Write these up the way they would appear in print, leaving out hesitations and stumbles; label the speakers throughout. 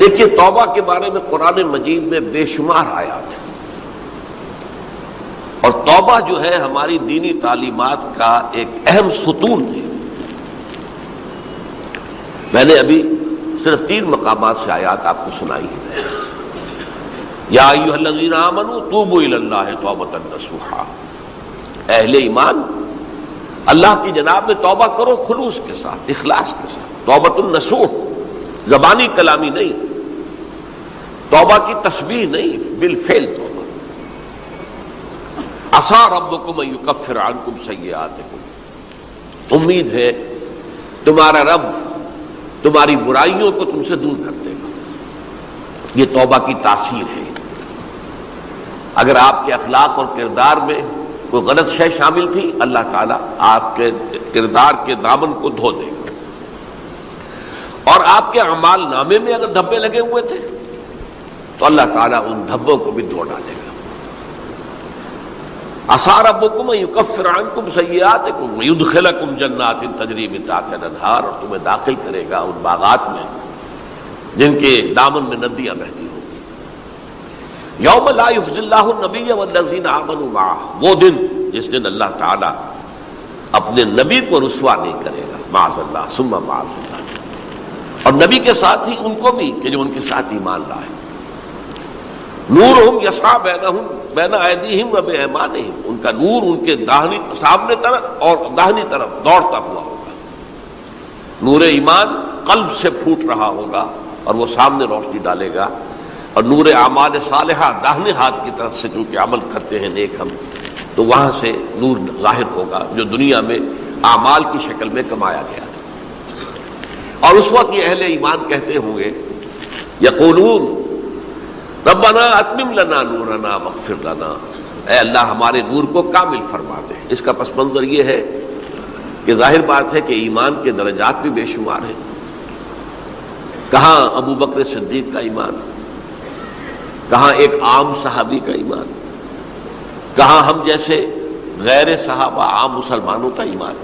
Speaker 1: دیکھیے توبہ کے بارے میں قرآن مجید میں بے شمار آیات ہیں، اور توبہ جو ہے ہماری دینی تعلیمات کا ایک اہم ستون ہے۔ میں نے ابھی صرف 3 مقامات سے آیات آپ کو سنائی ہے۔ یا ایھا الذین آمنوا توبوا الی اللہ توبۃ نصوحا، اہل ایمان اللہ کی جناب میں توبہ کرو خلوص کے ساتھ، اخلاص کے ساتھ۔ توبۃ النصوح، زبانی کلامی نہیں، توبہ کی تسبیح نہیں، بالفعل توبہ۔ عسیٰ ربکم ان یکفر عنکم سیئاتکم، امید ہے تمہارا رب تمہاری برائیوں کو تم سے دور کر دے گا۔ یہ توبہ کی تاثیر ہے۔ اگر آپ کے اخلاق اور کردار میں کوئی غلط شے شامل تھی، اللہ تعالیٰ آپ کے کردار کے دامن کو دھو دے گا، اور آپ کے اعمال نامے میں اگر دھبے لگے ہوئے تھے تو اللہ تعالیٰ ان دھبوں کو بھی دھو ڈالے گا۔ عسیٰ ربکم ان یکفر عنکم سیئاتکم ویدخلکم جنات تجری من تحتہا الانہار، اور تمہیں داخل کرے گا ان باغات میں جن کے دامن میں ندیاں بہتی ہوں۔ یوم لا یخزی اللہ النبی والذین آمنوا معہ، وہ دن جس دن اللہ تعالیٰ اپنے نبی کو رسوا نہیں کرے گا، معاذ اللہ ثم معاذ اللہ، اور نبی کے ساتھ ہی ان کو بھی کہ جو ان کے ساتھ ایمان لائے۔ نورہم یسعی بین ایدیہم و بایمانہم، ان کا نور ان کے سامنے طرف اور داہنی طرف دوڑتا ہوا ہوگا۔ نور ایمان قلب سے پھوٹ رہا ہوگا اور وہ سامنے روشنی ڈالے گا، اور نور اعمال صالحہ داہنے ہاتھ کی طرف سے چونکہ عمل کرتے ہیں نیک ہم، تو وہاں سے نور ظاہر ہوگا جو دنیا میں اعمال کی شکل میں کمایا گیا تھا۔ اور اس وقت یہ اہل ایمان کہتے ہوں گے، یقولون ربنا اتمم لنا نورنا واغفر لنا، اے اللہ ہمارے نور کو کامل فرما دے۔ اس کا پس منظر یہ ہے کہ ظاہر بات ہے کہ ایمان کے درجات بھی بے شمار ہیں۔ کہاں ابو بکر صدیق کا ایمان، کہاں ایک عام صحابی کا ایمان، کہاں ہم جیسے غیر صحابہ عام مسلمانوں کا ایمان،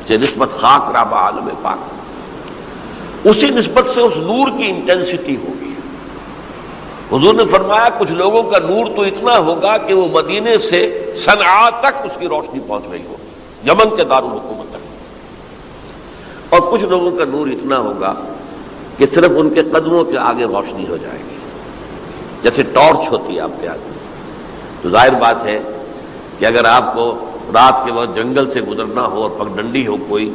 Speaker 1: کہ نسبت خاک رابع عالم پاک، اسی نسبت سے اس نور کی انٹینسٹی ہوگی۔ حضور نے فرمایا کچھ لوگوں کا نور تو اتنا ہوگا کہ وہ مدینے سے صنعاء تک اس کی روشنی پہنچ رہی ہو، یمن کے دارالحکومت تک، اور کچھ لوگوں کا نور اتنا ہوگا کہ صرف ان کے قدموں کے آگے روشنی ہو جائے گی، جیسے ٹارچ ہوتی ہے آپ کے ہاتھ میں۔ تو ظاہر بات ہے کہ اگر آپ کو رات کے وقت جنگل سے گزرنا ہو اور پگڈنڈی ہو کوئی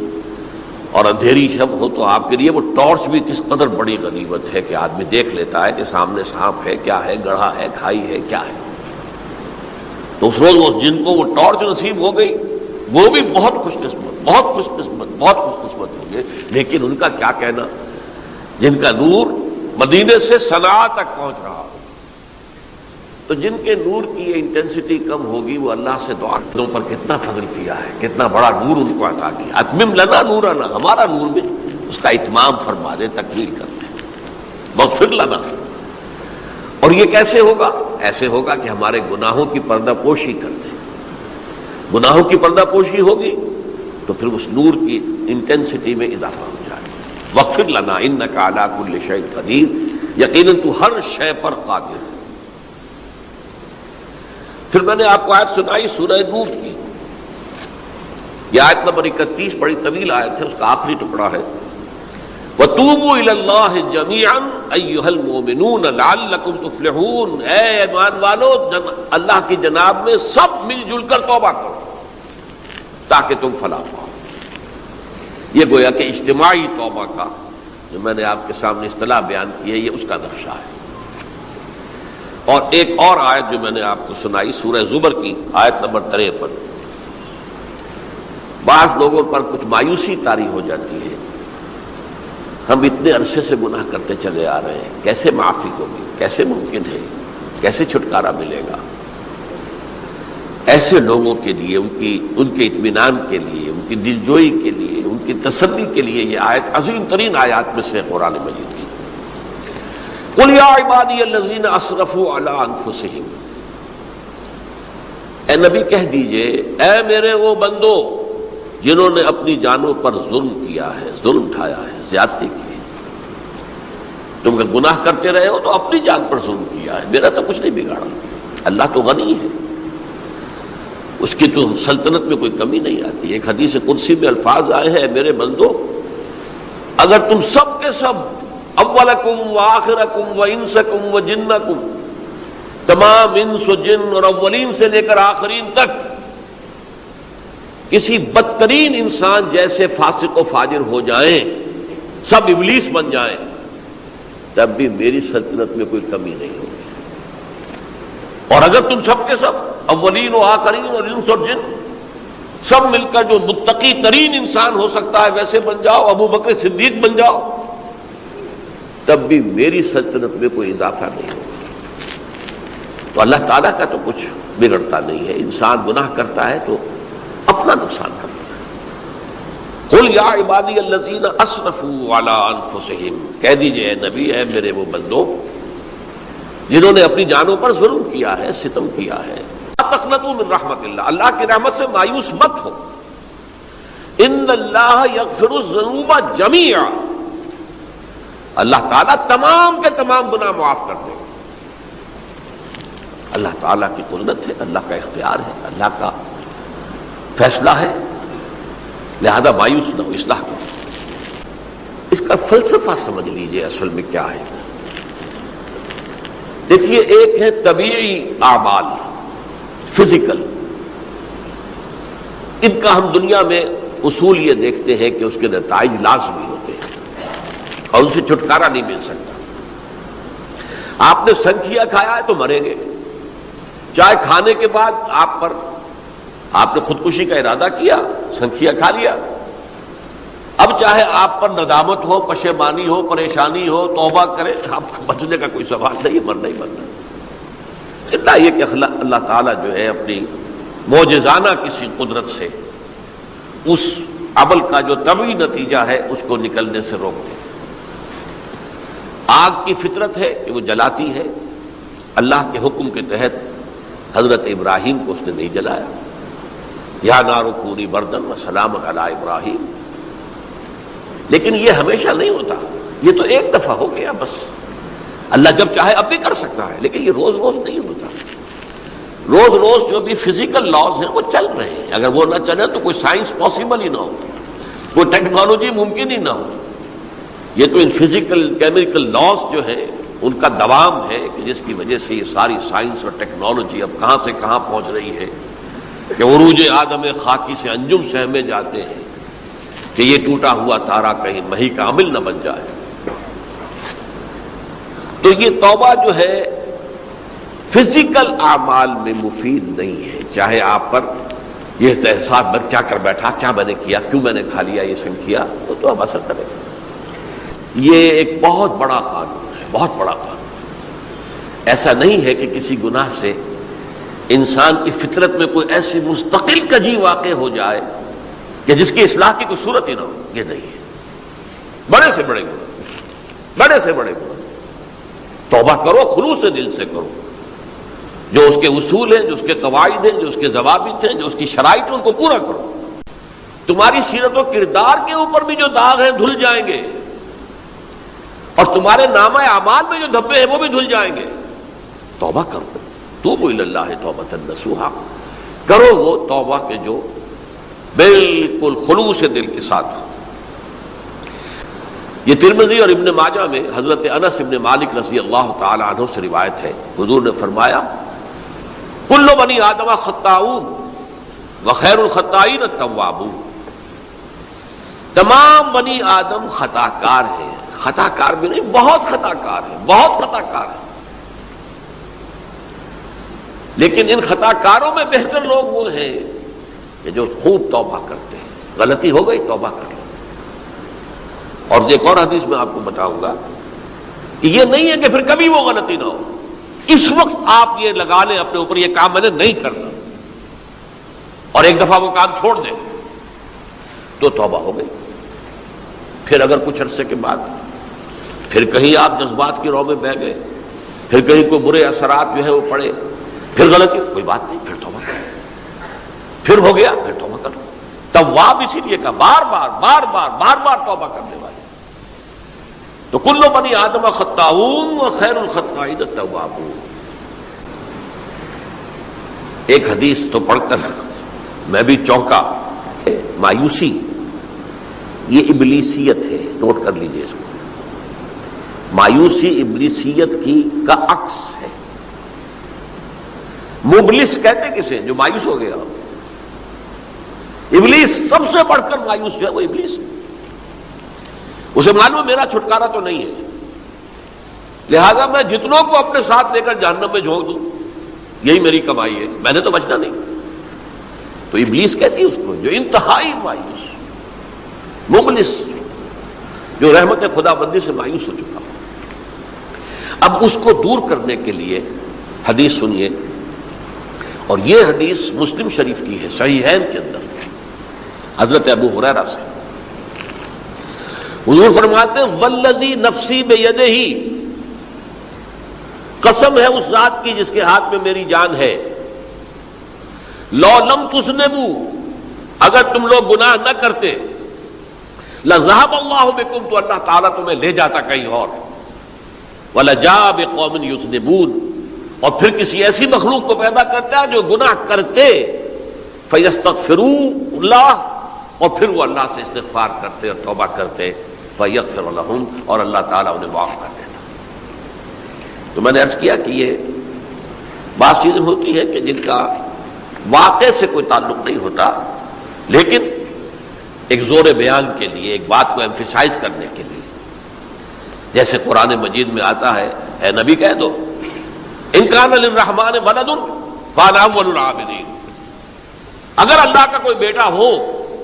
Speaker 1: اور اندھیری شب ہو، تو آپ کے لیے وہ ٹارچ بھی کس قدر بڑی غنیمت ہے کہ آدمی دیکھ لیتا ہے کہ سامنے سانپ ہے، کیا ہے، گڑھا ہے، کھائی ہے، کیا ہے۔ تو اس روز جن کو وہ ٹارچ نصیب ہو گئی وہ بھی بہت خوش قسمت، بہت خوش قسمت، بہت خوش قسمت ہوں گے۔ لیکن ان کا کیا کہنا جن کا نور مدینے سے صنعاء تک پہنچ رہا ہو۔ تو جن کے نور کی یہ انٹینسٹی کم ہوگی وہ اللہ سے دعا کرنے پر کتنا فضل کیا ہے، کتنا بڑا نور ان کو عطا کیا۔ اتمم لنا نورنا، ہمارا نور بھی اس کا اتمام فرما دے، تکمیل کر دے۔ واغفر لنا، اور یہ کیسے ہوگا؟ ایسے ہوگا کہ ہمارے گناہوں کی پردہ پوشی کر دے۔ گناہوں کی پردہ پوشی ہوگی تو پھر اس نور کی انٹینسٹی میں اضافہ ہو جائے گا۔ واغفر لنا انک علی کل شیء قدیر، یقیناً تو ہر شے پر قادر ہے۔ پھر میں نے آپ کو آیت سنائی سورہ نور کی، یہ آیت نمبر 31 بڑی طویل آیت ہے، اس کا آخری ٹکڑا ہے، وَتُوبُوا إِلَى اللَّهِ جَمِيعًا أَيُّهَا الْمُؤْمِنُونَ لَعَلَّكُمْ تُفْلِحُونَ، اے ایمان والو اللہ کی جناب میں سب مل جل کر توبہ کرو تاکہ تم فلاح پاؤ۔ یہ گویا کہ اجتماعی توبہ کا جو میں نے آپ کے سامنے اصطلاح بیان کی ہے، یہ اس کا نقشہ ہے۔ اور ایک اور آیت جو میں نے آپ کو سنائی سورہ زمر کی آیت نمبر 53، بعض لوگوں پر کچھ مایوسی طاری ہو جاتی ہے، ہم اتنے عرصے سے گناہ کرتے چلے آ رہے ہیں، کیسے معافی ہوگی، کیسے ممکن ہے، کیسے چھٹکارا ملے گا؟ ایسے لوگوں کے لیے ان کے اطمینان کے لیے، ان کی دلجوئی کے لیے، ان کی تسلی کے لیے یہ آیت عظیم ترین آیات میں سے قرآن مجید کی۔ قل یا عبادی الذین اسرفوا علی انفسہم، اے نبی کہہ دیجئے اے میرے وہ بندو جنہوں نے اپنی جانوں پر ظلم کیا ہے، ظلم اٹھایا ہے، زیادتی کی ہے، تم اگر گناہ کرتے رہے ہو تو اپنی جان پر ظلم کیا ہے، میرا تو کچھ نہیں بگاڑا. اللہ تو غنی ہے، اس کی تو سلطنت میں کوئی کمی نہیں آتی. ایک حدیث قدسی میں الفاظ آئے ہیں، میرے بندو اگر تم سب کے سب اولکم و آخرکم و انسکم و جنکم، تمام انس و جن اور اولین سے لے کر آخرین تک کسی بدترین انسان جیسے فاسق و فاجر ہو جائیں، سب ابلیس بن جائیں، تب بھی میری سلطنت میں کوئی کمی نہیں ہوگی. اور اگر تم سب کے سب اولین و آخرین اور انس اور جن سب مل کر جو متقی ترین انسان ہو سکتا ہے ویسے بن جاؤ، ابو بکر صدیق بن جاؤ، تب بھی میری سلطنت میں کوئی اضافہ نہیں ہوگا. تو اللہ تعالیٰ کا تو کچھ بگڑتا نہیں ہے. انسان گناہ کرتا ہے تو اپنا نقصان کرتا ہے. قل یا عبادی الذین اسرفوا علی انفسہم، کہہ دیجئے اے نبی، اے میرے وہ بندو جنہوں نے اپنی جانوں پر ظلم کیا ہے، ستم کیا ہے، لا تقنطوا من رحمت اللہ، اللہ کی رحمت سے مایوس مت ہو. ان اللہ یغفر الذنوب جمیعا، اللہ تعالیٰ تمام کے تمام گناہ معاف کر دے گا. اللہ تعالیٰ کی قدرت ہے، اللہ کا اختیار ہے، اللہ کا فیصلہ ہے، لہذا مایوس نہ ہو، اصلاح کرو. اس کا فلسفہ سمجھ لیجئے اصل میں کیا ہے. دیکھیے، ایک ہے طبیعی اعمال، فزیکل، ان کا ہم دنیا میں اصول یہ دیکھتے ہیں کہ اس کے نتائج لازمی ہوتے ہیں اور ان سے چھٹکارا نہیں مل سکتا. آپ نے سنکھیا کھایا ہے تو مریں گے، چائے کھانے کے بعد آپ نے خودکشی کا ارادہ کیا، سنکھیا کھا لیا، اب چاہے آپ پر ندامت ہو، پشیمانی ہو، پریشانی ہو، توبہ کرے، آپ کو بچنے کا کوئی سوال نہیں، مرنا ہی مرنا. اتنا یہ کہ اللہ تعالیٰ جو ہے اپنی معجزانہ کسی قدرت سے اس عمل کا جو طبعی نتیجہ ہے اس کو نکلنے سے روک دے. آگ کی فطرت ہے کہ وہ جلاتی ہے، اللہ کے حکم کے تحت حضرت ابراہیم کو اس نے نہیں جلایا. یا نار کونی بردن وسلام علی ابراہیم. لیکن یہ ہمیشہ نہیں ہوتا، یہ تو ایک دفعہ ہو گیا بس. اللہ جب چاہے اب بھی کر سکتا ہے، لیکن یہ روز روز نہیں ہوتا. روز روز جو بھی فزیکل لاز ہیں وہ چل رہے ہیں، اگر وہ نہ چلے تو کوئی سائنس پاسبل ہی نہ ہو، کوئی ٹیکنالوجی ممکن ہی نہ ہو. یہ تو ان فزیکل کیمیکل لاز جو ہیں ان کا دوام ہے کہ جس کی وجہ سے یہ ساری سائنس اور ٹیکنالوجی اب کہاں سے کہاں پہنچ رہی ہے کہ عروج آدم خاکی سے انجم سہمے جاتے ہیں کہ یہ ٹوٹا ہوا تارا کہیں مہی کا عمل نہ بن جائے. تو یہ توبہ جو ہے فزیکل اعمال میں مفید نہیں ہے. چاہے آپ پر یہ احساس میں کیا کر بیٹھا، کیا میں نے کیا، کیوں میں نے کھا لیا یہ سن کیا، تو اب اثر کرے گا. یہ ایک بہت بڑا قانون ہے، بہت بڑا قانون. ایسا نہیں ہے کہ کسی گناہ سے انسان کی فطرت میں کوئی ایسی مستقل کجی واقع ہو جائے کہ جس کی اصلاح کی کوئی صورت ہی نہ ہو. یہ نہیں ہے. بڑے سے بڑے گناہ، بڑے سے بڑے گناہ توبہ کرو، خلوص سے دل سے کرو. جو اس کے اصول ہیں، جو اس کے قواعد ہیں، جو اس کے ضوابط ہیں، جو اس کی شرائط ہیں، ان کو پورا کرو. تمہاری سیرت و کردار کے اوپر بھی جو داغ ہیں دھل جائیں گے، اور تمہارے نامہ اعمال میں جو دھبے ہیں وہ بھی دھل جائیں گے. توبہ کرو، توبوا الی اللہ توبۃ نصوحا، کرو وہ توبہ کے جو بالکل خلوص دل کے ساتھ. یہ ترمذی اور ابن ماجہ میں حضرت انس ابن مالک رضی اللہ تعالی عنہ سے روایت ہے، حضور نے فرمایا کل بنی آدم خطاؤون وخیر الخطائین التوابون. تمام بنی آدم خطا کار ہیں، خطا کار بھی نہیں، بہت خطا کار ہیں، بہت خطا کار ہیں. لیکن ان خطا کاروں میں بہتر لوگ وہ ہیں کہ جو خوب توبہ کرتے ہیں. غلطی ہو گئی توبہ کر لو. اور ایک اور حدیث میں آپ کو بتاؤں گا کہ یہ نہیں ہے کہ پھر کبھی وہ غلطی نہ ہو. اس وقت آپ یہ لگا لیں اپنے اوپر یہ کام میں نے نہیں کرنا، اور ایک دفعہ وہ کام چھوڑ دیں تو توبہ ہو گئی. پھر اگر کچھ عرصے کے بعد پھر کہیں آپ جذبات کی رو میں بہہ گئے، پھر کہیں کوئی برے اثرات جو ہے وہ پڑے، پھر غلطی، کوئی بات نہیں، پھر توبہ کرو. پھر ہو گیا پھر توبہ کرو. تواب اسی لیے کہا بار بار بار بار بار بار توبہ کرنے والے. تو کل بنی آدم خطاؤون وخیر الخطائین التوابون. ایک حدیث تو پڑھ کر میں بھی چونکا. مایوسی یہ ابلیسیت ہے، نوٹ کر لیجئے اس کو. مایوسی ابلیسیت کا عکس ہے. مبلس کہتے کسے؟ جو مایوس ہو گیا. ابلیس سب سے بڑھ کر مایوس جو ہے وہ ابلیس ہے. اسے معلوم میرا چھٹکارا تو نہیں ہے، لہذا میں جتنوں کو اپنے ساتھ لے کر جہنم میں جھونک دوں یہی میری کمائی ہے، میں نے تو بچنا نہیں. تو ابلیس کہتی ہے اس کو جو انتہائی مایوس، مبلس، جو رحمت خدا بندی سے مایوس ہو چکا. اب اس کو دور کرنے کے لیے حدیث سنیے، اور یہ حدیث مسلم شریف کی ہے، صحیحین کے اندر، حضرت ابو ہریرہ سے. حضور فرماتے ہیں والذی نفسی بیدہ، قسم ہے اس ذات کی جس کے ہاتھ میں میری جان ہے، لو لم تذنبوا، اگر تم لوگ گناہ نہ کرتے، لذهب اللہ بکم، تو اللہ تعالیٰ تمہیں لے جاتا کہیں اور، ولجاء بقوم یذنبون، اور پھر کسی ایسی مخلوق کو پیدا کرتا ہے جو گناہ کرتے، فیستغفروا اللہ، اور پھر وہ اللہ سے استغفار کرتے اور توبہ کرتے، فیغفر لہم، اور اللہ تعالیٰ انہیں معاف کر دیتا. تو میں نے عرض کیا کہ یہ بعض چیزیں ہوتی ہیں کہ جن کا واقع سے کوئی تعلق نہیں ہوتا، لیکن ایک زور بیان کے لیے، ایک بات کو ایمفیسائز کرنے کے لیے، جیسے قرآن مجید میں آتا ہے، اے نبی کہہ دو ان کان للرحمن ولد فانا اول العابدین، اگر اللہ کا کوئی بیٹا ہو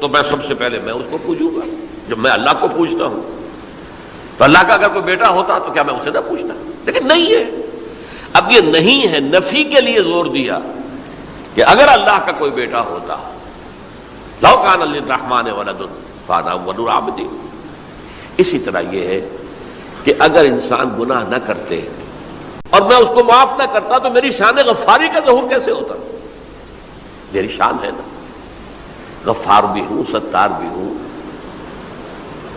Speaker 1: تو میں سب سے پہلے میں اس کو پوجوں گا. جب میں اللہ کو پوجتا ہوں تو اللہ کا اگر کوئی بیٹا ہوتا تو کیا میں اسے نہ پوچھتا؟ لیکن نہیں ہے. اب یہ نہیں ہے، نفی کے لیے زور دیا کہ اگر اللہ کا کوئی بیٹا ہوتا، لو کان للرحمن ولد فانا اول العابدین. اسی طرح یہ ہے کہ اگر انسان گناہ نہ کرتے اور میں اس کو معاف نہ کرتا تو میری شان غفاری کا ظہور کیسے ہوتا؟ میری شان ہے نا، غفار بھی ہوں، ستار بھی ہوں،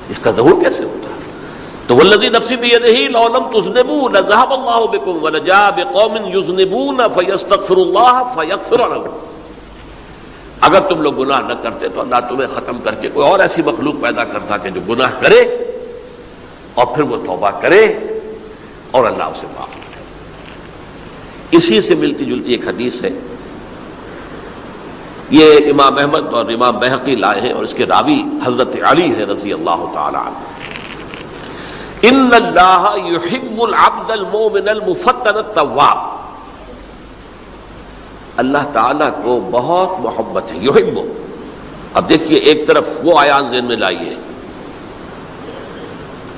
Speaker 1: اس کا ظہور کیسے ہوتا؟ تو والذی نفسی بیدہ لو لم تذنبوا لذهب اللہ بکم ولجاء بقوم یذنبون فیستغفر اللہ فیغفر لهم. اگر تم لوگ گناہ نہ کرتے تو اللہ تمہیں ختم کر کے کوئی اور ایسی مخلوق پیدا کرتا کہ جو گناہ کرے اور پھر وہ توبہ کرے اور اللہ اسے معاف کرے. اسی سے ملتی جلتی ایک حدیث ہے، یہ امام احمد اور امام بہقی لائے ہیں، اور اس کے راوی حضرت علی ہے رضی اللہ تعالی عنہ. ان اللہ یحب العبد المؤمن المفتن التواب، اللہ تعالیٰ کو بہت محبت ہے، یحب. اب دیکھیے ایک طرف وہ آیات ذہن میں لائیے،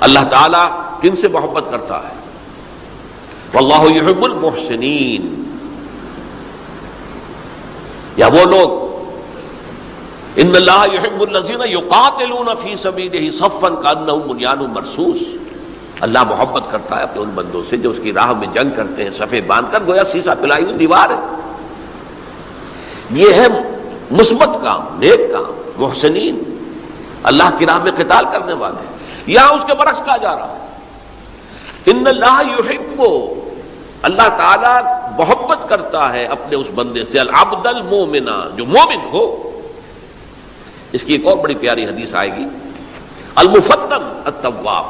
Speaker 1: اللہ تعالیٰ کن سے محبت کرتا ہے؟ واللہ یحب المحسنین. یا وہ لوگ ان اللہ یحب الذین یقاتلون فی سبیلہ صفا کانہم بنیان مرصوص، اللہ محبت کرتا ہے اپنے ان بندوں سے جو اس کی راہ میں جنگ کرتے ہیں صفے باندھ کر، گویا سیسا پلائی ہوئی دیوار ہے. یہ ہے مثبت کام، نیک کام، محسنین، اللہ کی راہ میں قتال کرنے والے. یہاں اس کے برعکس کہا جا رہا ہے ان اللہ یحب، اللہ تعالیٰ محبت کرتا ہے اپنے اس بندے سے، العبد المومن، جو مومن ہو. اس کی ایک اور بڑی پیاری حدیث آئے گی، المفتن التواب،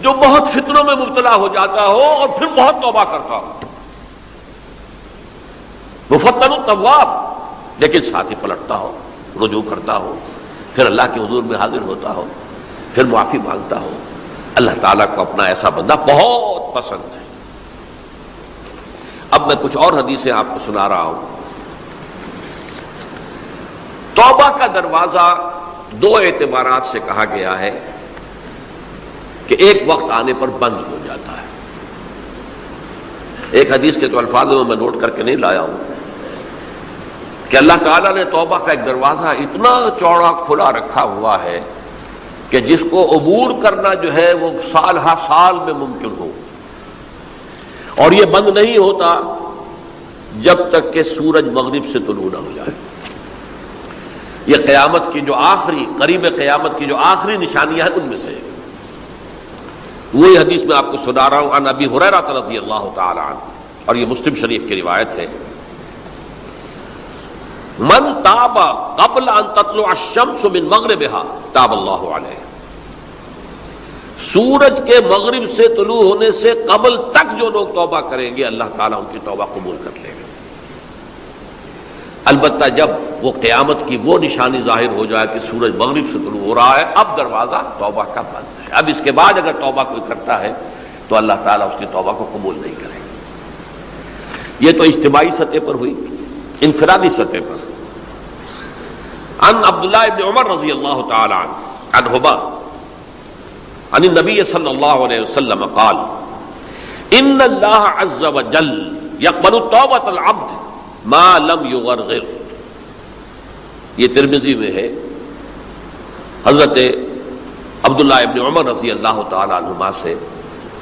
Speaker 1: جو بہت فتنوں میں مبتلا ہو جاتا ہو اور پھر بہت توبہ کرتا ہو. مفتن التواب، لیکن ساتھ ہی پلٹتا ہو، رجوع کرتا ہو، پھر اللہ کے حضور میں حاضر ہوتا ہو، پھر معافی مانگتا ہو. اللہ تعالیٰ کو اپنا ایسا بندہ بہت پسند ہے. اب میں کچھ اور حدیثیں آپ کو سنا رہا ہوں. توبہ کا دروازہ دو اعتبارات سے کہا گیا ہے کہ ایک وقت آنے پر بند ہو جاتا ہے. ایک حدیث کے تو الفاظ میں نوٹ کر کے نہیں لایا ہوں کہ اللہ تعالیٰ نے توبہ کا ایک دروازہ اتنا چوڑا کھلا رکھا ہوا ہے کہ جس کو عبور کرنا جو ہے وہ سال ہر سال میں ممکن ہو، اور یہ بند نہیں ہوتا جب تک کہ سورج مغرب سے طلوع نہ ہو جائے. یہ قیامت کی جو آخری، قریب قیامت کی جو آخری نشانیاں ہیں ان میں سے. وہی حدیث میں آپ کو سنا رہا ہوں، عن ابی ہریرہ رضی اللہ تعالی عنہ، اور یہ مسلم شریف کی روایت ہے، من تاب قبل ان تطلع الشمس من مغربها تاب اللہ علیہ، سورج کے مغرب سے طلوع ہونے سے قبل تک جو لوگ توبہ کریں گے اللہ تعالیٰ ان کی توبہ قبول کر لے گا۔ البتہ جب وہ قیامت کی وہ نشانی ظاہر ہو جائے کہ سورج مغرب سے طلوع ہو رہا ہے، اب دروازہ توبہ کا بند ہے، اب اس کے بعد اگر توبہ کوئی کرتا ہے تو اللہ تعالیٰ اس کی توبہ کو قبول نہیں کرے گا۔ یہ تو اجتماعی سطح پر ہوئی۔ انفرادی سطح پر عن عبداللہ ابن عمر رضی اللہ تعالی عنہما عن النبی صلی اللہ علیہ وسلم قال ان اللہ عز وجل یقبل توبۃ العبد ما لم یغرغر۔ یہ ترمذی میں ہے، حضرت عبداللہ ابن عمر رضی اللہ تعالی عنہما سے،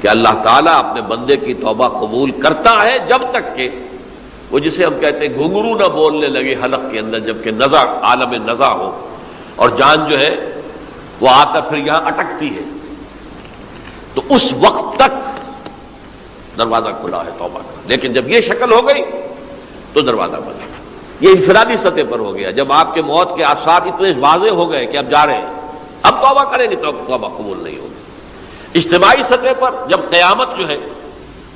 Speaker 1: کہ اللہ تعالیٰ اپنے بندے کی توبہ قبول کرتا ہے جب تک کہ وہ جسے ہم کہتے ہیں گھنگرو نہ بولنے لگے حلق کے اندر، جبکہ نزع عالم نزع ہو اور جان جو ہے وہ آ کر پھر یہاں اٹکتی ہے، تو اس وقت تک دروازہ کھلا ہے توبہ کا۔ لیکن جب یہ شکل ہو گئی تو دروازہ بند ہے۔ یہ انفرادی سطح پر ہو گیا، جب آپ کے موت کے آثار اتنے واضح ہو گئے کہ اب جا رہے ہیں، اب توبہ کریں گے تو توبہ قبول نہیں ہوگی۔ اجتماعی سطح پر جب قیامت جو ہے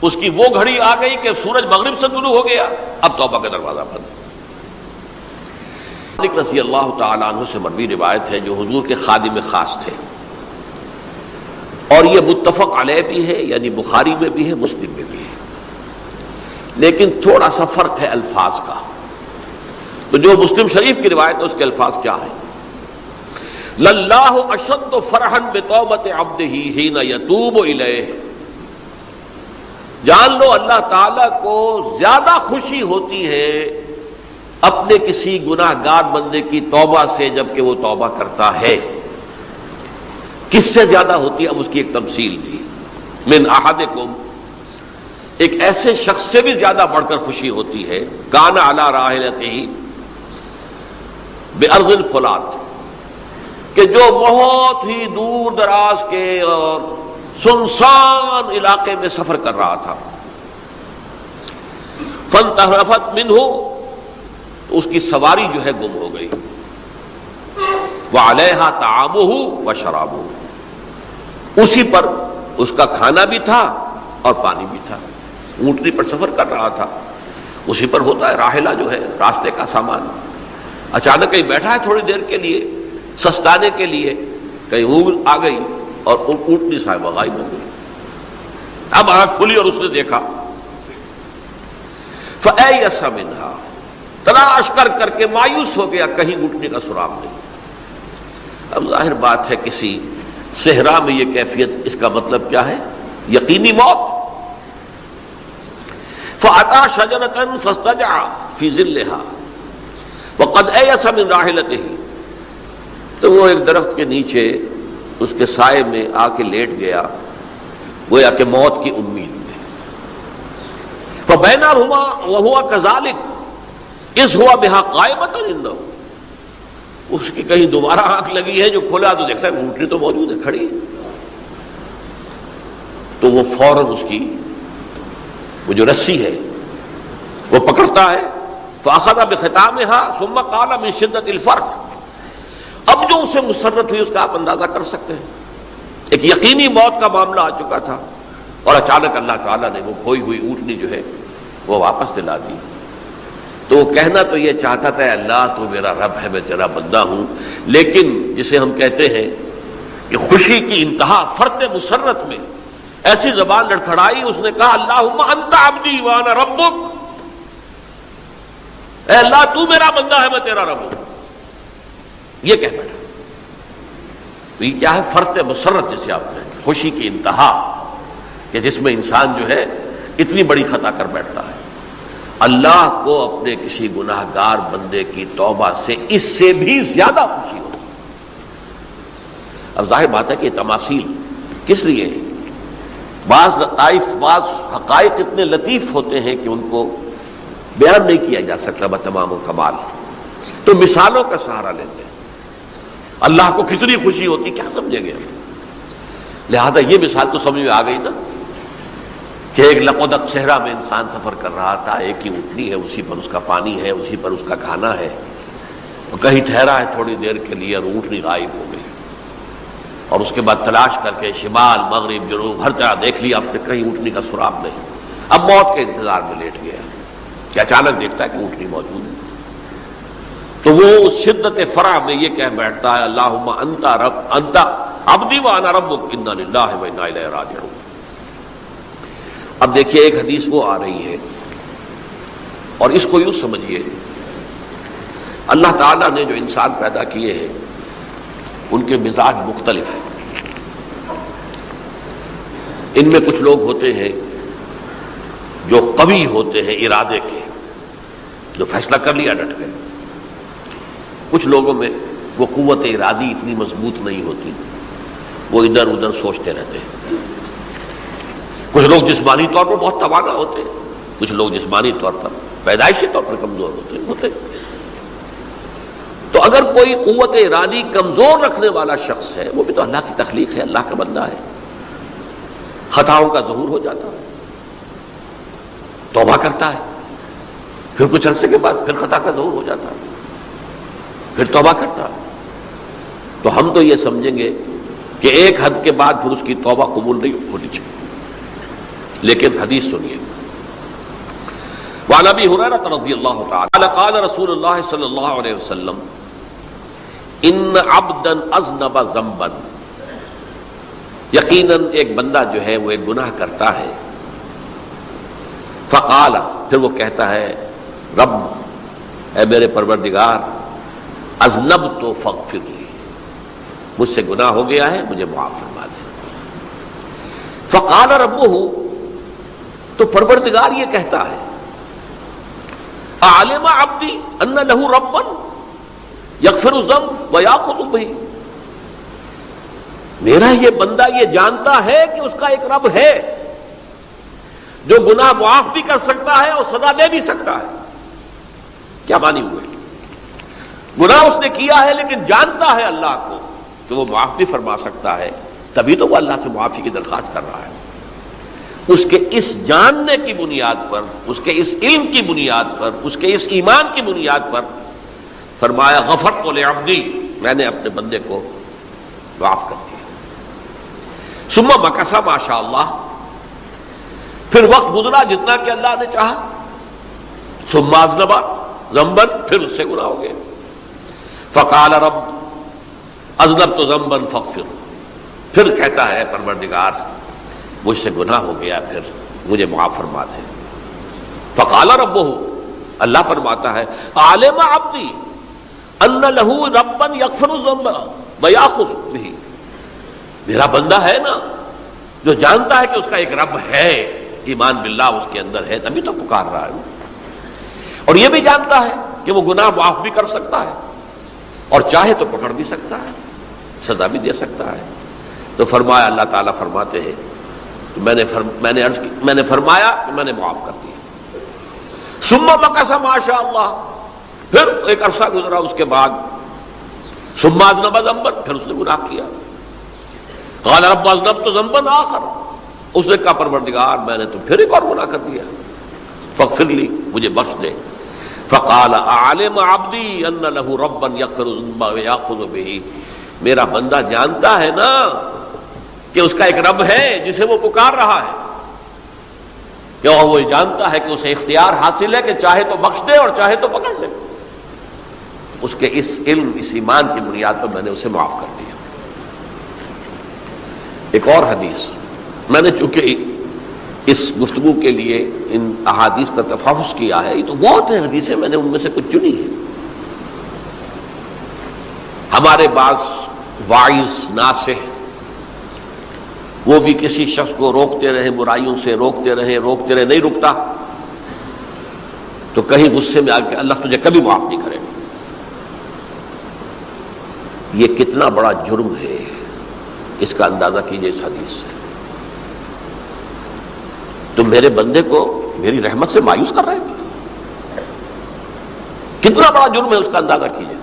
Speaker 1: اس کی وہ گھڑی آ گئی کہ سورج مغرب سے طلوع ہو گیا، اب توبہ کا دروازہ بند۔ مالک رضی اللہ تعالی عنہ سے مروی روایت ہے، جو حضور کے خادم خاص تھے، اور یہ متفق علیہ بھی ہے، یعنی بخاری میں بھی ہے، مسلم میں بھی ہے، لیکن تھوڑا سا فرق ہے الفاظ کا۔ تو جو مسلم شریف کی روایت ہے اس کے الفاظ کیا ہے؟ للہ اشد فرحا بتوبۃ عبدہ حین یتوب الیہ۔ جان لو اللہ تعالیٰ کو زیادہ خوشی ہوتی ہے اپنے کسی گناہ گار بندے کی توبہ سے جبکہ وہ توبہ کرتا ہے۔ کس سے زیادہ ہوتی ہے؟ اب اس کی ایک تمثیل دی، من احدکم، ایک ایسے شخص سے بھی زیادہ بڑھ کر خوشی ہوتی ہے، کان علی راحلتہ بارض الفلات، کہ جو بہت ہی دور دراز کے اور سنسان علاقے میں سفر کر رہا تھا، فانتحرفت منہ، تو اس کی سواری جو ہے گم ہو گئی، وعلیہا طعامہ وشرابہ، اسی پر اس کا کھانا بھی تھا اور پانی بھی تھا، اونٹنی پر سفر کر رہا تھا، اسی پر ہوتا ہے راحلہ جو ہے راستے کا سامان۔ اچانک کہیں بیٹھا ہے تھوڑی دیر کے لیے سستانے کے لیے، کہیں اونگ آ گئی اور اونٹنی صاحبہ غائب ہو گئی۔ اب آنکھ کھلی اور اس نے دیکھا، فَأَيَّسَ مِنْهَا، تلاش کر کر کے مایوس ہو گیا، کہیں اونٹنی کا سراغ نہیں۔ اب ظاہر بات ہے کسی صحرا میں یہ کیفیت، اس کا مطلب کیا ہے؟ یقینی موت۔ فَأَتَىٰ شَجَرَةً فَاسْتَجَعَ فِي ظِلِّهَا وَقَدْ أَيَسَ مِنْ رَاحِلَتِهِ، تو وہ ایک درخت کے نیچے اس کے سائے میں آ کے لیٹ گیا، گویا کہ موت کی امید میں۔ فَبَيْنَهُمَا وَهُوَ كَذَلِكَ إِذْ هُوَ بِهَا قَائِمَةٌ عِندَهُ، اس کی کہیں دوبارہ آنکھ لگی ہے، جو کھولا تو دیکھتا ہے اونٹنی تو موجود ہے، کھڑی ہے، تو وہ فوراً اس کی وہ جو رسی ہے وہ پکڑتا ہے، فَأَخَذَ بِخِتَامِهَا ثُمَّ قَالَ مِن شِدَّةِ الْفَرْقِ، اب جو اسے مسرت ہوئی اس کا آپ اندازہ کر سکتے ہیں۔ ایک یقینی موت کا معاملہ آ چکا تھا اور اچانک اللہ تعالیٰ نے وہ کھوئی ہوئی اونٹنی جو ہے وہ واپس دلا دی۔ تو وہ کہنا تو یہ چاہتا تھا، اللہ تو میرا رب ہے، میں تیرا بندہ ہوں، لیکن جسے ہم کہتے ہیں کہ خوشی کی انتہا فرط مسرت میں ایسی زبان لڑکھڑائی، اس نے کہا اللہم انت عبدی وانا ربک، اے اللہ تو میرا بندہ ہے، میں تیرا رب ہوں، یہ کہہ بیٹھا۔ تو یہ کیا ہے؟ فرط مسرت جسے آپ کہیں گے، خوشی کی انتہا، کہ جس میں انسان جو ہے اتنی بڑی خطا کر بیٹھتا ہے۔ اللہ کو اپنے کسی گناہ گار بندے کی توبہ سے اس سے بھی زیادہ خوشی ہوتی۔ اب ظاہر بات ہے کہ تماثیل کس لیے؟ بعض لطائف، بعض حقائق اتنے لطیف ہوتے ہیں کہ ان کو بیان نہیں کیا جا سکتا بتمام و کمال، تو مثالوں کا سہارا لیتے ہیں۔ اللہ کو کتنی خوشی ہوتی کیا سمجھیں گے؟ لہذا یہ مثال تو سمجھ میں آ گئی نا کہ ایک لقودق صحرا میں انسان سفر کر رہا تھا، ایک ہی اونٹنی ہے، اسی پر اس کا پانی ہے، اسی پر اس کا کھانا ہے، تو کہیں ٹھہرا ہے تھوڑی دیر کے لیے اور اونٹنی غائب ہو گئی، اور اس کے بعد تلاش کر کے شمال مغرب جنوب ہر جگہ دیکھ لیا، اب تک کہیں اونٹنی کا سراغ نہیں۔ اب موت کے انتظار میں لیٹ گیا کہ اچانک دیکھتا ہے کہ اونٹنی موجود ہے، تو وہ اس شدت فرح میں یہ کہہ بیٹھتا ہے اللہم انت عبدی وانا ربک انا للہ و انا الیہ راجعون۔ اب دیکھیے ایک حدیث وہ آ رہی ہے، اور اس کو یوں سمجھیے، اللہ تعالیٰ نے جو انسان پیدا کیے ہیں ان کے مزاج مختلف ہیں۔ ان میں کچھ لوگ ہوتے ہیں جو قوی ہوتے ہیں ارادے کے، جو فیصلہ کر لیا ڈٹ گئے۔ کچھ لوگوں میں وہ قوت ارادی اتنی مضبوط نہیں ہوتی، وہ ادھر ادھر سوچتے رہتے ہیں۔ کچھ لوگ جسمانی طور پر بہت توانا ہوتے ہیں، کچھ لوگ جسمانی طور پر پیدائشی طور پر کمزور ہوتے ہیں۔ تو اگر کوئی قوت ارادی کمزور رکھنے والا شخص ہے، وہ بھی تو اللہ کی تخلیق ہے، اللہ کا بندہ ہے، خطاؤں کا ظہور ہو جاتا ہے، توبہ کرتا ہے، پھر کچھ عرصے کے بعد پھر خطا کا ظہور ہو جاتا ہے، پھر توبہ کرتا ہے، تو ہم تو یہ سمجھیں گے کہ ایک حد کے بعد پھر اس کی توبہ قبول نہیں ہونی چاہیے۔ لیکن حدیث سنیے، وعن ابی ہریرہ رضی اللہ تعالی قال رسول اللہ صلی اللہ علیہ وسلم ان عبدا اذنب ذنبا، یقیناً ایک بندہ جو ہے وہ ایک گناہ کرتا ہے، فقال، پھر وہ کہتا ہے رب، اے میرے پروردگار، اذنبت فاغفر لی، مجھ سے گناہ ہو گیا ہے، مجھے معاف فرما دے۔ فقال ربہ، تو پروردگار یہ کہتا ہے اعلم عبدی ان لہ ربا یغفر الذنب ویاخذ بہ، میرا یہ بندہ یہ جانتا ہے کہ اس کا ایک رب ہے جو گناہ معاف بھی کر سکتا ہے اور سزا دے بھی سکتا ہے۔ کیا معنی ہوئے؟ گناہ اس نے کیا ہے لیکن جانتا ہے اللہ کو کہ وہ معاف بھی فرما سکتا ہے، تبھی تو وہ اللہ سے معافی کی درخواست کر رہا ہے۔ اس کے اس جاننے کی بنیاد پر، اس کے اس علم کی بنیاد پر، اس کے اس ایمان کی بنیاد پر فرمایا غفرت لعبدی، میں نے اپنے بندے کو معاف کر دیا۔ ثم مکث ما شاء اللہ، پھر وقت گزرا جتنا کہ اللہ نے چاہا، ثم اذنب ذنبا، پھر اس سے گناہ ہو گئے، فقال رب اذنبت ذنبا فاغفر، پھر کہتا ہے پروردگار مجھ سے گناہ ہو گیا، پھر مجھے معاف فرما دے۔ فقال ربہ، اللہ فرماتا ہے عالم عبدی ان لہ ربا یغفر الذنب ویاخذ بہ، میرا بندہ ہے نا جو جانتا ہے کہ اس کا ایک رب ہے، ایمان باللہ اس کے اندر ہے، تبھی تو پکار رہا ہے، اور یہ بھی جانتا ہے کہ وہ گناہ معاف بھی کر سکتا ہے اور چاہے تو پکڑ بھی سکتا ہے، سزا بھی دے سکتا ہے۔ تو فرمایا، اللہ تعالیٰ فرماتے ہیں میں نے فرمایا کہ میں نے معاف کر دیا۔ ثم مکث ما شاء اللہ، پھر ایک عرصہ گزرا اس کے بعد، ثم اذنب ذنبا، پھر اس نے گناہ کیا، قال رب اذنبت ذنبا آخر، اس نے کہا پروردگار میں نے تو پھر ایک اور گناہ کر دیا، فاغفر لی، مجھے بخش دے۔ فقال اعلم عبدی ان لہ ربا یغفر الذنب ویاخذ بہ، میرا بندہ جانتا ہے نا کہ اس کا ایک رب ہے جسے وہ پکار رہا ہے، کہ وہ جانتا ہے کہ اسے اختیار حاصل ہے کہ چاہے تو بخش دے اور چاہے تو پکڑ لے، اس کے اس علم، اس ایمان کی بنیاد پر میں نے اسے معاف کر دیا۔ ایک اور حدیث، میں نے چونکہ اس گفتگو کے لیے ان احادیث کا تفحص کیا ہے، یہ تو بہت ہیں حدیثیں، میں نے ان میں سے کچھ چنی ہیں۔ ہمارے بعض واعظ ناصح وہ بھی کسی شخص کو روکتے رہے، برائیوں سے روکتے رہے، نہیں رکتا، تو کہیں غصے میں آ کے اللہ تجھے کبھی معاف نہیں کرے گا۔ یہ کتنا بڑا جرم ہے، اس کا اندازہ کیجئے اس حدیث سے۔ تم میرے بندے کو میری رحمت سے مایوس کر رہے ہیں، کتنا بڑا جرم ہے، اس کا اندازہ کیجئے۔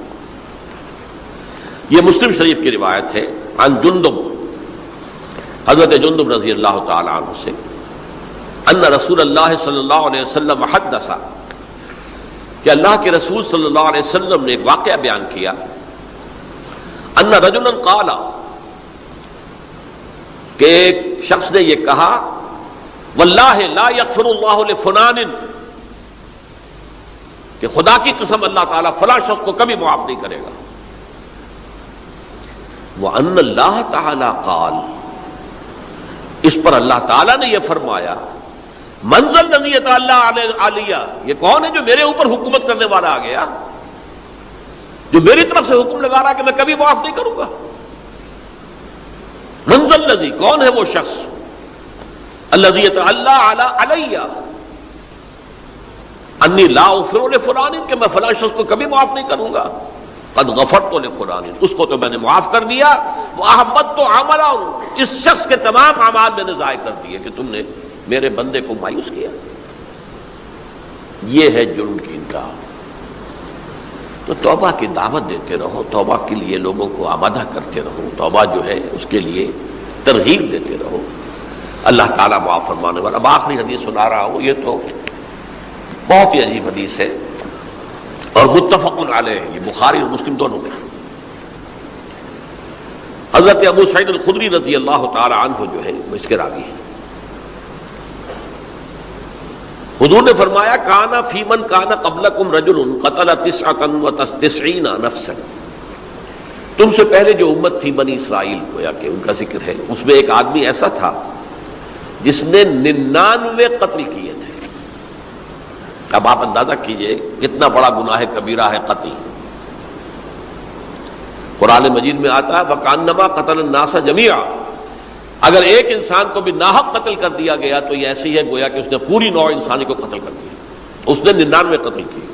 Speaker 1: یہ مسلم شریف کی روایت ہے، عن جندب حضرت جندب رضی اللہ تعالی عنہ سے ان رسول اللہ صلی اللہ علیہ وسلم حدث کہ اللہ کے رسول صلی اللہ علیہ وسلم نے ایک واقعہ بیان کیا ان رجلا قال کہ ایک شخص نے یہ کہا واللہ لا یغفر اللہ لفلان کہ خدا کی قسم اللہ تعالیٰ فلاں شخص کو کبھی معاف نہیں کرے گا وَأَنَّ اللَّهَ تَعَالَى قال اس پر اللہ تعالیٰ نے یہ فرمایا منزل الذی یتعالی علیہ یہ کون ہے جو میرے اوپر حکومت کرنے والا آ گیا جو میری طرف سے حکم لگا رہا کہ میں کبھی معاف نہیں کروں گا منزل الذی کون ہے وہ شخص الذی یتعالی علیہ انی لا اغفر لفلان کہ میں فلاں شخص کو کبھی معاف نہیں کروں گا قد غفرت لفلان اس کو تو میں نے معاف کر دیا واحبطت عملا اس شخص کے تمام اعمال میں نے ضائع کر دیے کہ تم نے میرے بندے کو مایوس کیا یہ ہے جرم کی انتہا تو توبہ کی دعوت دیتے رہو توبہ کے لیے لوگوں کو آمادہ کرتے رہو توبہ جو ہے اس کے لیے ترغیب دیتے رہو اللہ تعالیٰ معاف فرمانے والا اب آخری حدیث سنا رہا ہوں یہ تو بہت ہی عجیب حدیث ہے اور متفق علیہ یہ بخاری اور مسلم دونوں میں حضرت ابو سعید الخدری رضی اللہ تعالی عنہ جو ہے وہ اس کے راوی ہیں حضور نے فرمایا کانا فی من کانا قبلکم رجل قتل 99 نفسا تم سے پہلے جو امت تھی بنی اسرائیل گویا کہ ان کا ذکر ہے اس میں ایک آدمی ایسا تھا جس نے 99 قتل کیے تھے اب آپ اندازہ کیجئے کتنا بڑا گناہ کبیرہ ہے قتل قرآن مجید میں آتا ہے فَكَأَنَّمَا قَتَلَ النَّاسَ جَمِيعًا اگر ایک انسان کو بھی ناحق قتل کر دیا گیا تو یہ ایسی ہے گویا کہ اس نے پوری نوع انسانی کو قتل کر دیا اس نے 99 قتل کیے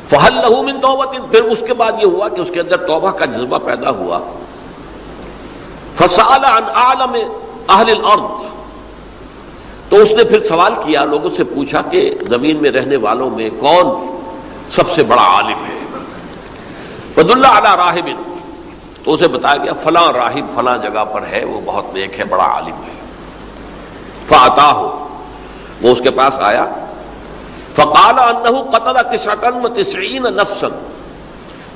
Speaker 1: فَهَلْ لَهُ مِن تَوْبَةٍ پھر اس کے بعد یہ ہوا کہ اس کے اندر توبہ کا جذبہ پیدا ہوا فَسَأَلَ عَنْ أَعْلَمِ أَهْلِ الْأَرْضِ تو اس نے پھر سوال کیا لوگوں سے پوچھا کہ زمین میں رہنے والوں میں کون سب سے بڑا عالم ہے فَدُلَّ عَلَى رَاهِبٍ تو اسے بتایا گیا فلاں راہب فلاں جگہ پر ہے وہ بہت نیک ہے بڑا عالم ہے فَأَتَاهُ وہ اس کے پاس آیا فَقَالَ أَنَّهُ قَتَلَ 99 نَفْسًا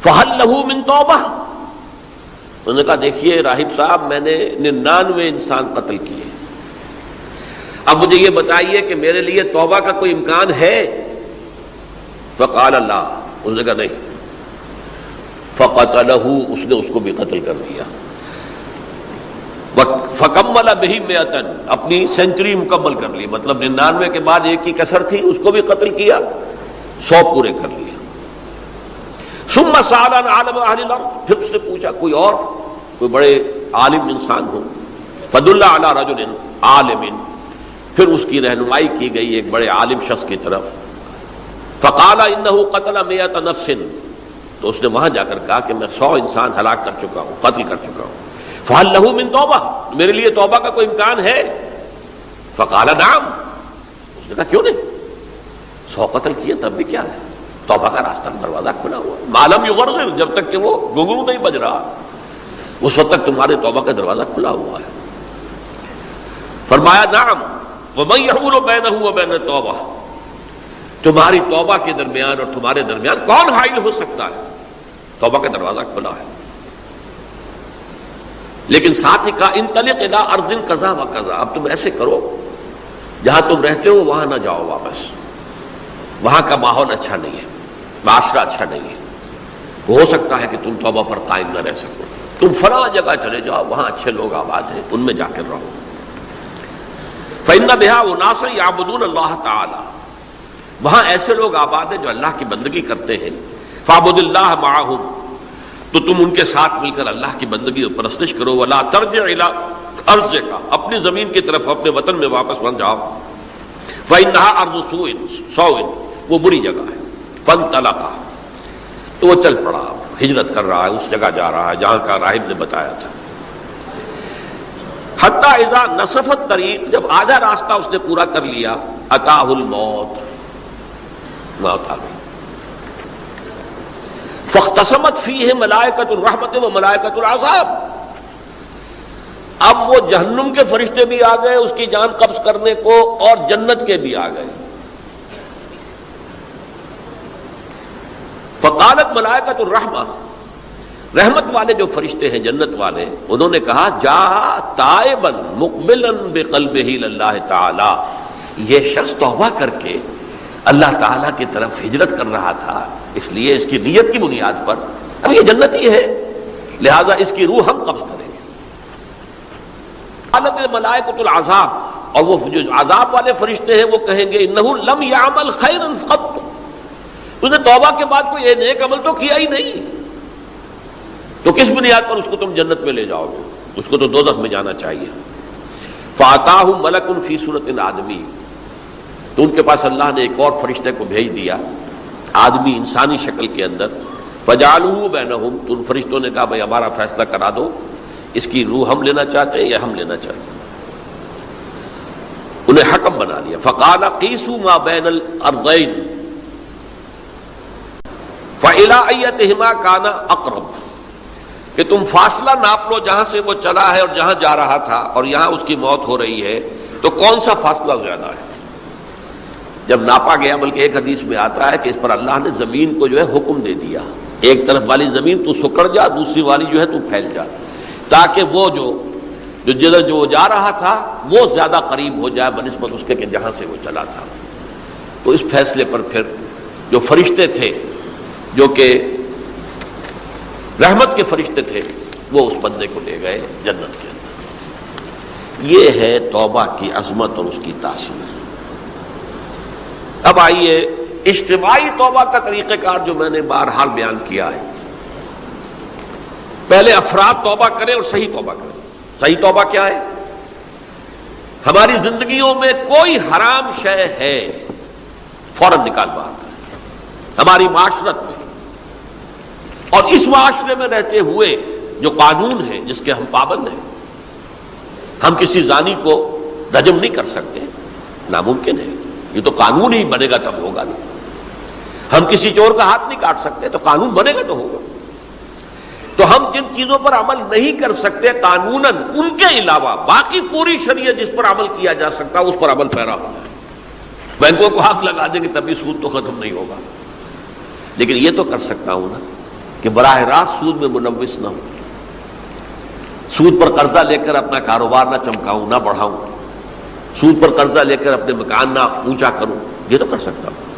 Speaker 1: فَهَلْ لَهُ مِن تَوْبَةٍ انہوں نے کہا دیکھیے راہب صاحب میں نے 99 انسان قتل کیے اب مجھے یہ بتائیے کہ میرے لیے توبہ کا کوئی امکان ہے فقال اللہ اس نے کہا نہیں فقتلہ اس نے اس کو بھی قتل کر دیا فکمل بہ 100 اپنی سینچری مکمل کر لی مطلب 99 کے بعد ایک ہی کسر تھی اس کو بھی قتل کیا 100 پورے کر لیا ثم سأل عن عالم اہل الارض پھر اس نے پوچھا کوئی اور کوئی بڑے عالم انسان ہو فدل علی رجل عالم پھر اس کی رہنمائی کی گئی ایک بڑے عالم شخص کی طرف فقال انه قتل 100 نفس تو اس نے وہاں جا کر کہا کہ میں 100 انسان ہلاک کر چکا ہوں قتل کر چکا ہوں فهل له من توبہ میرے لیے توبہ کا کوئی امکان ہے فقال نعم اس نے کہا کیوں نہیں 100 قتل کیے تب بھی کیا ہے توبہ کا راستہ دروازہ کھلا ہوا معلوم یغرغر جب تک کہ وہ گھنگرو نہیں بج رہا اس وقت تک تمہارے توبہ کا دروازہ کھلا ہوا ہے فرمایا نعم ومن يحول بينه وبين التوبة تمہاری توبہ کے درمیان اور تمہارے درمیان کون حائل ہو سکتا ہے توبہ کا دروازہ کھلا ہے لیکن ساتھ ہی کہا انطلق الى ارض کذا وکذا اب تم ایسے کرو جہاں تم رہتے ہو وہاں نہ جاؤ واپس وہاں کا ماحول اچھا نہیں ہے معاشرہ اچھا نہیں ہے ہو سکتا ہے کہ تم توبہ پر قائم نہ رہ سکو تم فلاں جگہ چلے جاؤ وہاں اچھے لوگ آباد ہیں ان میں جا کر رہو فإن بها أناسا يعبدون الله تعالی وہاں ایسے لوگ آباد ہیں جو اللہ کی بندگی کرتے ہیں فاعبد اللہ معهم تو تم ان کے ساتھ مل کر اللہ کی بندگی اور پرستش کرو ولا ترجع الى ارضک اپنی زمین کی طرف اپنے وطن میں واپس مت جاؤ فإنها ارض سوء وہ بری جگہ ہے فانطلقا تو وہ چل پڑا ہجرت کر رہا ہے اس جگہ جا رہا ہے جہاں کا راہب نے بتایا تھا حتی اذا نصف الطریق جب آدھا راستہ اس نے پورا کر لیا اتاہ الموت موت آ گئی فاختصمت فیہ ملائکۃ الرحمت و ملائکۃ العذاب اب وہ جہنم کے فرشتے بھی آ گئے اس کی جان قبض کرنے کو، اور جنت کے بھی آ گئے۔ فقالت ملائکۃ الرحمہ، رحمت والے جو فرشتے ہیں جنت والے، انہوں نے کہا جا تائبا مقبلا بقلبہ للہ تعالی، یہ شخص توبہ کر کے اللہ تعالیٰ کی طرف ہجرت کر رہا تھا، اس لیے اس کی نیت کی بنیاد پر اب یہ جنتی ہے، لہذا اس کی روح ہم قبض کریں گے۔ قالت الملائکۃ العذاب، اور وہ جو عذاب والے فرشتے ہیں وہ کہیں گے انہ لم یعمل خیرا قط، اس نے توبہ کے بعد کوئی نیک عمل تو کیا ہی نہیں، تو کس بنیاد پر اس کو تم جنت میں لے جاؤ گے؟ اس کو تو دوزخ میں جانا چاہیے۔ فاتاہ ملک فی صورت آدمی، تو ان کے پاس اللہ نے ایک اور فرشتے کو بھیج دیا آدمی انسانی شکل کے اندر، فجعلوہ بینہم، تو ان فرشتوں نے کہا بھائی ہمارا فیصلہ کرا دو، اس کی روح ہم لینا چاہتے ہیں یا ہم لینا چاہتے ہیں، انہیں حکم بنا لیا۔ فقال قیسوا ما بین الارضین فإلی ایتہما کان اقرب، کہ تم فاصلہ ناپ لو جہاں سے وہ چلا ہے اور جہاں جا رہا تھا اور یہاں اس کی موت ہو رہی ہے، تو کون سا فاصلہ زیادہ ہے؟ جب ناپا گیا، بلکہ ایک حدیث میں آتا ہے کہ اس پر اللہ نے زمین کو جو ہے حکم دے دیا، ایک طرف والی زمین تو سکڑ جا، دوسری والی جو ہے تو پھیل جا، تاکہ وہ جدھر جو جا رہا تھا وہ زیادہ قریب ہو جائے بنسبت اس کے کہ جہاں سے وہ چلا تھا۔ تو اس فیصلے پر پھر جو فرشتے تھے جو کہ رحمت کے فرشتے تھے وہ اس بندے کو لے گئے جنت کے اندر۔ یہ ہے توبہ کی عظمت اور اس کی تاثیر۔ اب آئیے اجتماعی توبہ کا طریقہ کار جو میں نے بہرحال بیان کیا ہے۔ پہلے افراد توبہ کریں اور صحیح توبہ کریں۔ صحیح توبہ کیا ہے؟ ہماری زندگیوں میں کوئی حرام شے ہے فوراً نکال باہر کریں، ہماری معاشرت میں اور اس معاشرے میں رہتے ہوئے جو قانون ہے جس کے ہم پابند ہیں۔ ہم کسی زانی کو رجم نہیں کر سکتے، ناممکن ہے، یہ تو قانون ہی بنے گا تب ہوگا نہیں۔ ہم کسی چور کا ہاتھ نہیں کاٹ سکتے، تو قانون بنے گا تو ہوگا۔ تو ہم جن چیزوں پر عمل نہیں کر سکتے قانوناً، ان کے علاوہ باقی پوری شریعت جس پر عمل کیا جا سکتا اس پر عمل پیرا ہونا ہے۔ بینکوں کو آگ لگا دیں گے تبھی سود تو ختم نہیں ہوگا، لیکن یہ تو کر سکتا ہوں نا کہ براہ راست سود میں ملوث نہ ہوں، سود پر قرضہ لے کر اپنا کاروبار نہ چمکاؤں نہ بڑھاؤں، سود پر قرضہ لے کر اپنے مکان نہ اونچا کروں، یہ تو کر سکتا ہوں۔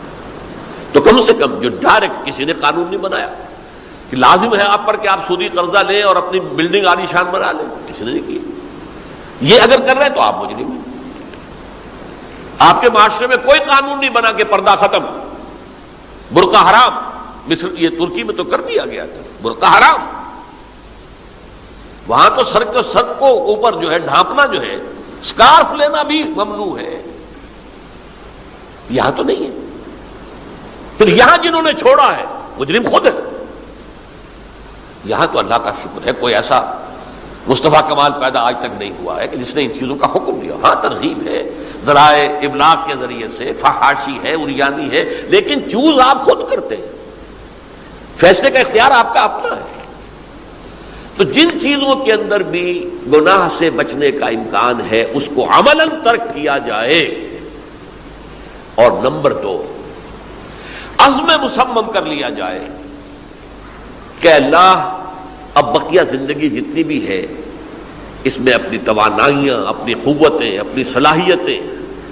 Speaker 1: تو کم سے کم جو ڈائریکٹ کسی نے قانون نہیں بنایا کہ لازم ہے آپ پر کہ آپ سودی قرضہ لیں اور اپنی بلڈنگ عالی شان بنا لیں، کسی نے نہیں کی۔ یہ اگر کر رہے تو آپ مجرم ہیں۔ آپ کے معاشرے میں کوئی قانون نہیں بنا کہ پردہ ختم، برقع حرام، مصر یہ ترکی میں تو کر دیا گیا تھا برقع حرام، وہاں تو سر کو اوپر جو ہے ڈھانپنا جو ہے، سکارف لینا بھی ممنوع ہے، یہاں تو نہیں ہے۔ پھر یہاں جنہوں نے چھوڑا ہے مجرم خود ہے۔ یہاں تو اللہ کا شکر ہے کوئی ایسا مصطفیٰ کمال پیدا آج تک نہیں ہوا ہے کہ جس نے ان چیزوں کا حکم دیا۔ ہاں ترغیب ہے، ذرائع ابلاغ کے ذریعے سے، فحاشی ہے، اریانی ہے، لیکن چوز آپ خود کرتے ہیں، فیصلے کا اختیار آپ کا اپنا ہے۔ تو جن چیزوں کے اندر بھی گناہ سے بچنے کا امکان ہے اس کو عملاً ترک کیا جائے۔ اور نمبر 2، عزم مصمم کر لیا جائے کہ اللہ اب بقیہ زندگی جتنی بھی ہے اس میں اپنی توانائیاں، اپنی قوتیں، اپنی صلاحیتیں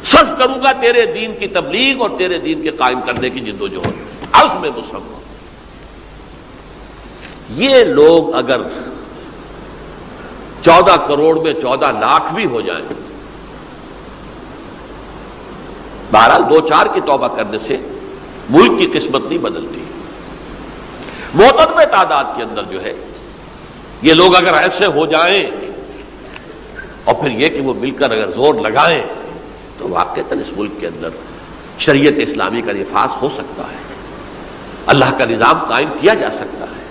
Speaker 1: صرف کروں گا تیرے دین کی تبلیغ اور تیرے دین کے قائم کرنے کی جدوجہد۔ عزم مصمم۔ یہ لوگ اگر 14 کروڑ میں 14 لاکھ بھی ہو جائیں، بہرحال 2-4 کی توبہ کرنے سے ملک کی قسمت نہیں بدلتی۔ معتدل تعداد کے اندر جو ہے یہ لوگ اگر ایسے ہو جائیں اور پھر یہ کہ وہ مل کر اگر زور لگائیں تو واقعتاً اس ملک کے اندر شریعت اسلامی کا نفاذ ہو سکتا ہے، اللہ کا نظام قائم کیا جا سکتا ہے۔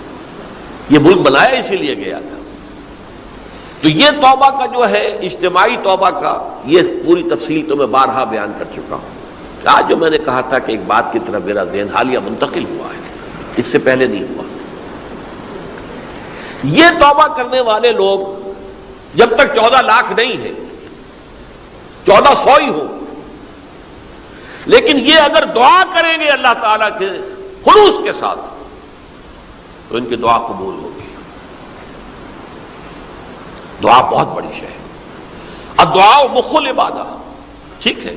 Speaker 1: یہ ملک بنایا اسی لیے گیا تھا۔ تو یہ توبہ کا جو ہے اجتماعی توبہ کا یہ پوری تفصیل تو میں بارہا بیان کر چکا ہوں۔ آج جو میں نے کہا تھا کہ ایک بات کی طرف میرا ذہن حالیہ منتقل ہوا ہے، اس سے پہلے نہیں ہوا۔ یہ توبہ کرنے والے لوگ جب تک 14 لاکھ نہیں ہے، 1400 ہی ہو، لیکن یہ اگر دعا کریں گے اللہ تعالیٰ کے خلوص کے ساتھ تو ان کی دعا قبول ہوگی۔ دعا بہت بڑی شے ہے۔ الدعاء مخ العبادہ، ٹھیک ہے،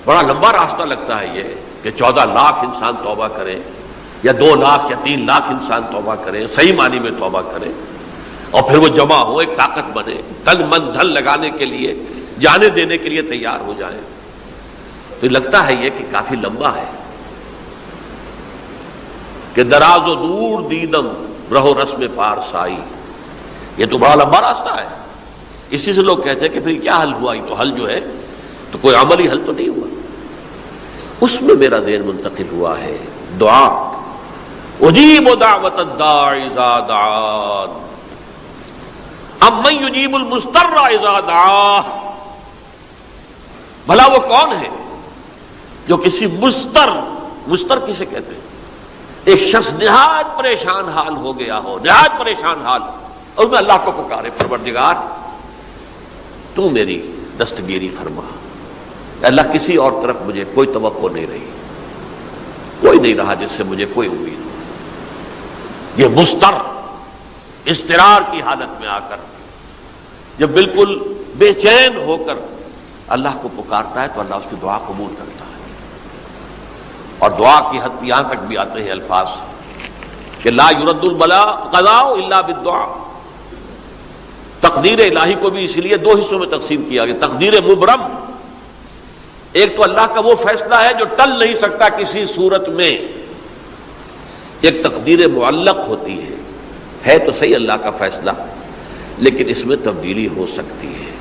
Speaker 1: بڑا لمبا راستہ لگتا ہے یہ کہ 14 لاکھ انسان توبہ کرے یا 2 لاکھ یا 3 لاکھ انسان توبہ کرے، صحیح معنی میں توبہ کرے، اور پھر وہ جمع ہو، ایک طاقت بنے، تن من دھن لگانے کے لیے، جانے دینے کے لیے تیار ہو جائیں، تو لگتا ہے یہ کہ کافی لمبا ہے کہ دراز و دور دیدم رہو رسم پارسائی، یہ تو بڑا لمبا راستہ ہے۔ اسی سے لوگ کہتے ہیں کہ پھر کیا حل ہوا؟ یہ تو حل جو ہے تو کوئی عملی حل تو نہیں ہوا۔ اس میں میرا ذہن منتقل ہوا ہے دعا، اجیب دعوت الداعی اذا دعان امن یجیب المضطر اذا دعاہ۔ بھلا وہ کون ہے جو کسی مضطر کسے کہتے ہیں؟ ایک شخص نہایت پریشان حال ہو گیا ہو، نہایت پریشان حال، اور میں اللہ کو پکارے، پروردگار تو میری دستگیری فرما۔ اللہ کسی اور طرف مجھے کوئی توقع نہیں رہی، کوئی نہیں رہا جس سے مجھے کوئی امید ہو۔ یہ مضطر اضطرار کی حالت میں آ کر جب بالکل بے چین ہو کر اللہ کو پکارتا ہے تو اللہ اس کی دعا قبول کرتا ہے۔ اور دعا کی حد یہاں تک بھی آتے ہیں الفاظ کہ لا یرد البلاء قضاء الا بالدعاء۔ تقدیر الہی کو بھی اسی لیے 2 حصوں میں تقسیم کیا گیا، تقدیر مبرم، ایک تو اللہ کا وہ فیصلہ ہے جو ٹل نہیں سکتا کسی صورت میں، ایک تقدیر معلق ہوتی ہے تو صحیح اللہ کا فیصلہ لیکن اس میں تبدیلی ہو سکتی ہے۔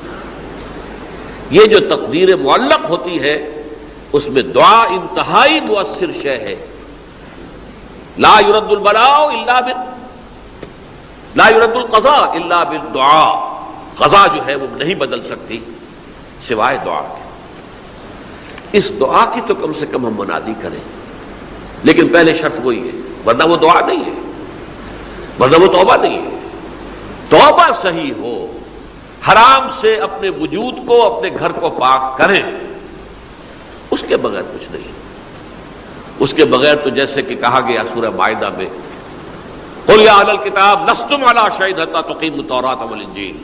Speaker 1: یہ جو تقدیر معلق ہوتی ہے اس میں دعا انتہائی مؤثر شے ہے۔ لا يرد البلاء الا لا يرد القضاء الا بالدعاء، قضا جو ہے وہ نہیں بدل سکتی سوائے دعا کے۔ اس دعا کی تو کم سے کم ہم منادی کریں، لیکن پہلے شرط وہی ہے، ورنہ وہ دعا نہیں ہے، ورنہ وہ توبہ نہیں ہے۔ توبہ صحیح ہو، حرام سے اپنے وجود کو، اپنے گھر کو پاک کریں، اس کے بغیر کچھ نہیں۔ اس کے بغیر تو جیسے کہ کہا گیا سورہ مائدہ میں، قل یا اہل الکتاب لستم علی شیء حتی تقیموا التوراۃ والانجیل،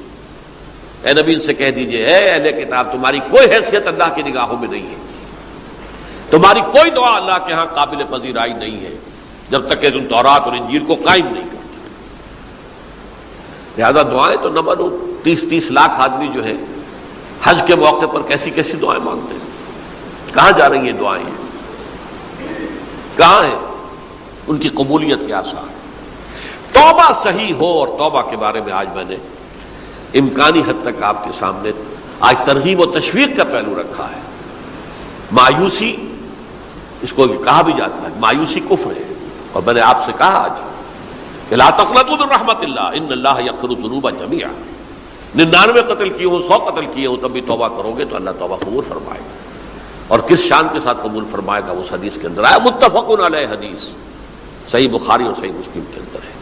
Speaker 1: اے نبی ان سے کہہ دیجئے اے اہل کتاب تمہاری کوئی حیثیت اللہ کی نگاہوں میں نہیں ہے، تمہاری کوئی دعا اللہ کے ہاں قابل پذیرائی نہیں ہے جب تک کہ تم تورات اور انجیل کو قائم نہیں کرتے۔ لہذا دعائیں تو نہ بنو، 30 لاکھ آدمی جو ہے حج کے موقع پر کیسی کیسی دعائیں مانگتے ہیں، کہاں جا رہی ہیں دعائیں، کہاں ہیں ان کی قبولیت کے آثار؟ توبہ صحیح ہو، اور توبہ کے بارے میں آج میں نے امکانی حد تک آپ کے سامنے آج ترغیب و تشویق کا پہلو رکھا ہے۔ مایوسی، اس کو کہا بھی جاتا ہے مایوسی کفر ہے، اور میں نے آپ سے کہا آج کہ لا تقنطوا من رحمت اللہ ان اللہ یغفر الذنوب جميعا، 99 قتل کیے ہوں، 100 قتل کیے ہوں، تب بھی توبہ کرو گے تو اللہ توبہ قبول فرمائے گا، اور کس شان کے ساتھ قبول فرمائے گا اس حدیث کے اندر آیا، متفق علیہ حدیث، صحیح بخاری اور صحیح مسلم کے اندر ہے۔